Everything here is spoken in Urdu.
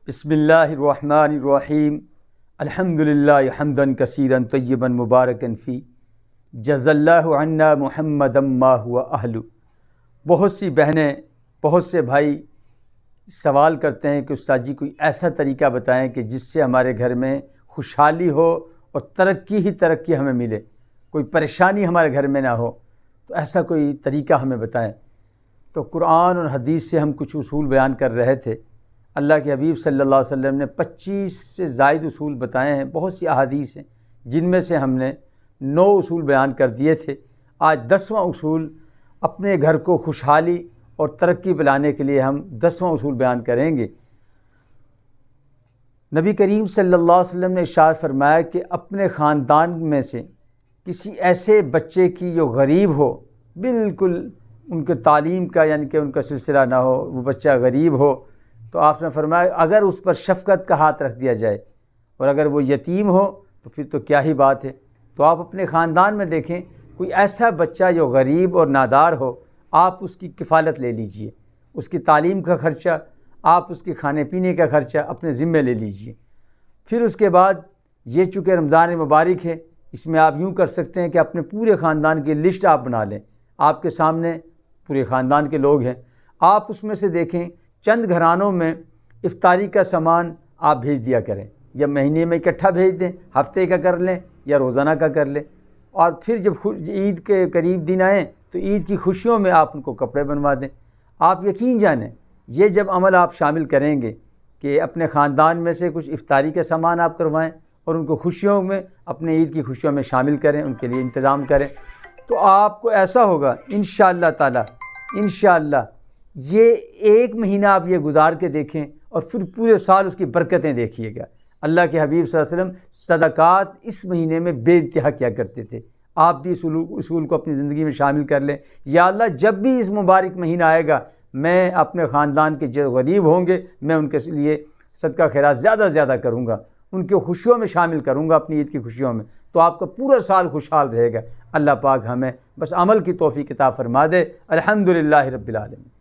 بسم اللہ الرحمن الرحیم الحمدللہ حمدا کثیرا طیبا مبارکا فی جزا اللہ عنا محمدا ما هو اہل۔ بہت سی بہنیں، بہت سے بھائی سوال کرتے ہیں کہ استاد جی کوئی ایسا طریقہ بتائیں کہ جس سے ہمارے گھر میں خوشحالی ہو اور ترقی ہی ترقی ہمیں ملے، کوئی پریشانی ہمارے گھر میں نہ ہو، تو ایسا کوئی طریقہ ہمیں بتائیں۔ تو قرآن اور حدیث سے ہم کچھ اصول بیان کر رہے تھے۔ اللہ کے حبیب صلی اللہ علیہ وسلم نے 25 سے زائد اصول بتائے ہیں، بہت سی احادیث ہیں جن میں سے ہم نے 9 اصول بیان کر دیے تھے۔ آج 10واں اصول، اپنے گھر کو خوشحالی اور ترقی پلانے کے لیے ہم 10واں اصول بیان کریں گے۔ نبی کریم صلی اللہ علیہ وسلم نے ارشاد فرمایا کہ اپنے خاندان میں سے کسی ایسے بچے کی جو غریب ہو، بالکل ان کے تعلیم کا یعنی کہ ان کا سلسلہ نہ ہو، وہ بچہ غریب ہو، تو آپ نے فرمایا اگر اس پر شفقت کا ہاتھ رکھ دیا جائے، اور اگر وہ یتیم ہو تو پھر تو کیا ہی بات ہے۔ تو آپ اپنے خاندان میں دیکھیں کوئی ایسا بچہ جو غریب اور نادار ہو، آپ اس کی کفالت لے لیجئے، اس کی تعلیم کا خرچہ، آپ اس کے کھانے پینے کا خرچہ اپنے ذمے لے لیجئے۔ پھر اس کے بعد یہ چونکہ رمضان مبارک ہے، اس میں آپ یوں کر سکتے ہیں کہ اپنے پورے خاندان کی لسٹ آپ بنا لیں، آپ کے سامنے پورے خاندان کے لوگ ہیں، آپ اس میں سے دیکھیں چند گھرانوں میں افطاری کا سامان آپ بھیج دیا کریں، یا مہینے میں اکٹھا بھیج دیں، ہفتے کا کر لیں یا روزانہ کا کر لیں، اور پھر جب عید کے قریب دن آئیں تو عید کی خوشیوں میں آپ ان کو کپڑے بنوا دیں۔ آپ یقین جانیں یہ جب عمل آپ شامل کریں گے کہ اپنے خاندان میں سے کچھ افطاری کا سامان آپ کروائیں اور ان کو خوشیوں میں، اپنے عید کی خوشیوں میں شامل کریں، ان کے لیے انتظام کریں، تو آپ کو ایسا ہوگا انشاءاللہ تعالی، انشاءاللہ یہ 1 مہینہ آپ یہ گزار کے دیکھیں اور پھر پورے سال اس کی برکتیں دیکھیے گا۔ اللہ کے حبیب صلی اللہ علیہ وسلم صدقات اس مہینے میں بے انتہا کیا کرتے تھے۔ آپ بھی اس اصول کو اپنی زندگی میں شامل کر لیں، یا اللہ جب بھی اس مبارک مہینہ آئے گا میں اپنے خاندان کے جو غریب ہوں گے میں ان کے لیے صدقہ خیرات زیادہ سے زیادہ کروں گا، ان کے خوشیوں میں شامل کروں گا، اپنی عید کی خوشیوں میں، تو آپ کا پورا سال خوشحال رہے گا۔ اللہ پاک ہمیں بس عمل کی توفیق عطا فرما دے۔ الحمدللہ رب العالمین۔